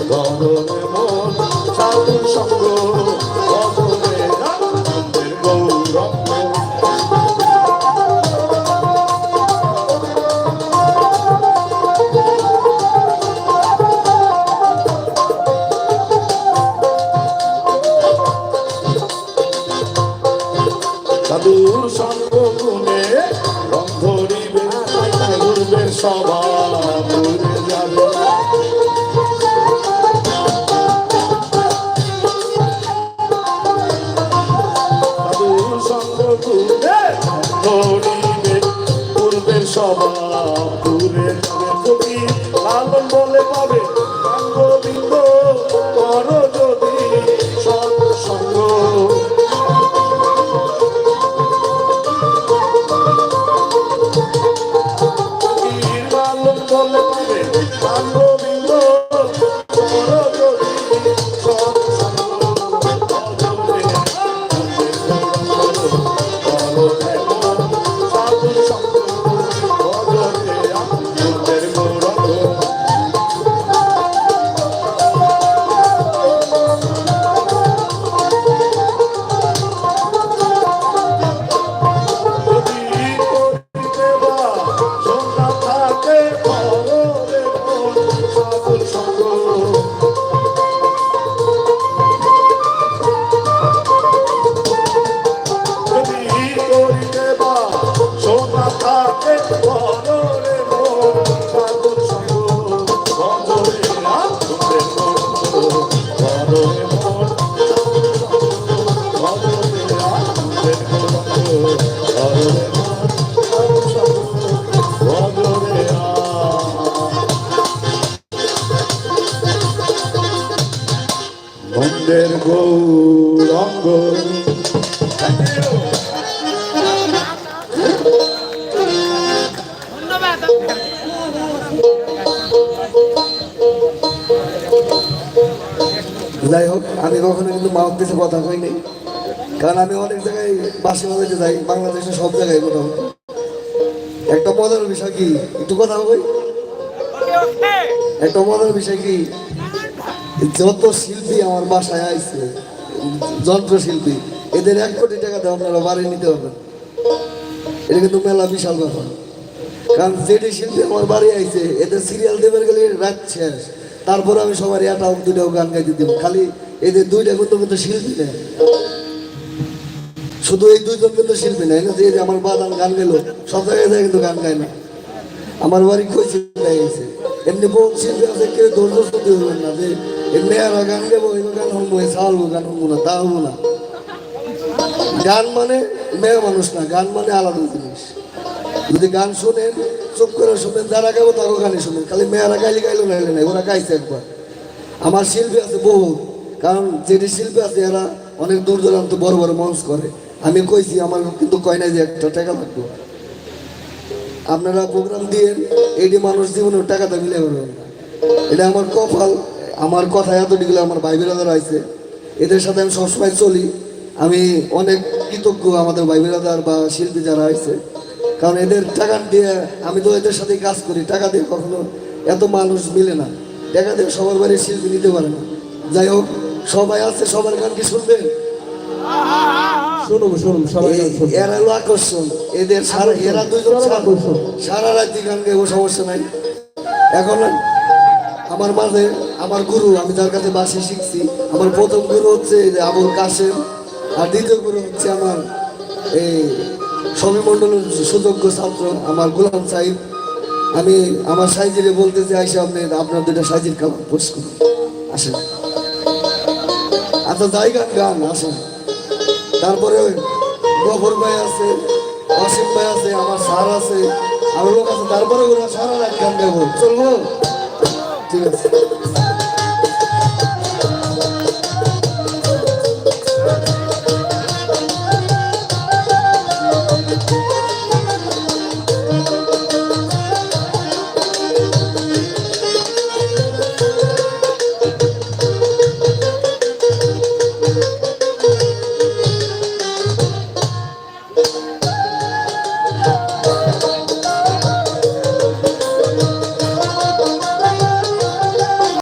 গরমে মন সাধু সঙ্গ ভজনে আনন্দের গৌরঙ্গ। সাধুর সঙ্গ গুণে রং ধরিবে পূর্বের স্বভাব ভুলে যাবে। সাধুর সঙ্গ গুণে ধরিবে পূর্বের স্বভাব ভুলে যাবে। তুমি লালন বলে পাবে গোবিন্দ কর যদি সৎসঙ্গ। বলে পাবে গোবিন্দ কর যদি নন্দের গৌরঙ্গ। যাই হোক, আমি কখনো কিন্তু মাউথ পিছে কথা কইনি, কারণ আমি অনেক জায়গায় বাসি বাজাতে যাই, বাংলাদেশের সব জায়গায় মোটামুটি। একটা মজার বিষয় কি, একটু কথা কই, একটা মজার বিষয় কি, যত শিল্পী আমার বাসায় আইছে, যন্ত্রশিল্পী, এদের 1 কোটি টাকা দিয়ে আপনারা বাড়ি নিতে পারবেন। এটা কিন্তু মেলা বিশাল ব্যাপার, কারণ যেটি শিল্পী আমার বাড়ি আইছে এদের সিরিয়াল দেবের গেলে রাত শেষ, তারপরে আমি সবার 1টাও 2টাও গান গাইতে দিব। খালি এদের 2টা কিন্তু শিল্পী নেই, শুধু এই 2জন কিন্তু শিল্পী নেই না, যে আমার বাদান গান গেল সব জায়গায় কিন্তু গান গায় না। আমার বাড়ি কইছে এমনি বহু শিল্পী আছে, কেউ ধৈর্য সত্যি হবেন না যে মেয়েরা গান গাবো, এই গান শুনবো, চালবো গান শুনবো না, তা হবো না। গান মানে মেয়ে মানুষ না, গান মানে আলাদা জিনিস। যদি গান শোনেন চুপ করে শোনেন, যারা গাবো তারও গানে শোনেন, খালি মেয়েরা গাইলে গাইলো গাইলে নাই, ওরা গাইছে একবার। আমার শিল্পী আছে বহু, কারণ যেটি শিল্পী আছে এরা অনেক দূর দূরান্ত বড় বড় মঞ্চ করে। আমি কইছি আমার কিন্তু কয় নাই যে 1টা টাকা লাগবে। আপনারা প্রোগ্রাম দিয়ে এটি মানুষ জীবনে টাকাটা মিলে পারবেন না, এটা আমার কপাল। আমার কথা এতটিগুলো আমার ভাই বেরাদার আছে, এদের সাথে আমি সবসময় চলি। আমি অনেক কৃতজ্ঞ আমাদের ভাই বেরাদার বা শিল্পী যারা আছে, কারণ এদের টাকা দিয়ে আমি তো এদের সাথে কাজ করি। টাকা দিয়ে কখনো এত মানুষ মিলে না, টাকা দিয়ে সবার বাড়ির শিল্পী নিতে পারে না। যাই হোক, সবাই আছে, সবার গান কি শুনবেন? শুনুন সবাই। এরা হলো আকর্ষণ, এদের এরা 2জন সারা রাত গান গাইবো, সমস্যা নাই। এখন আমার মাঝে আমার গুরু, আমি যার কাছে বাসি শিখছি, আমার প্রথম গুরু হচ্ছে আবুল কাশেম, আর দ্বিতীয় গুরু হচ্ছে আমার এই সবি মণ্ডলের সুযোগ্য ছাত্র আমার গোলাম সাহিব। আমি আমার সাইজিরে বলতে চাই, আইসা আপনার 2টা সাইজির কাপড় পোস্ট করুন, আসেন। আচ্ছা, যাই গান আসেন। তারপরে গফর ভাই আছে, অসীম ভাই আছে, আমার স্যার আছে, আরো লোক আছে, তারপরে ওরা সারা রাত গান গাইবো, চলবো? ঠিক আছে।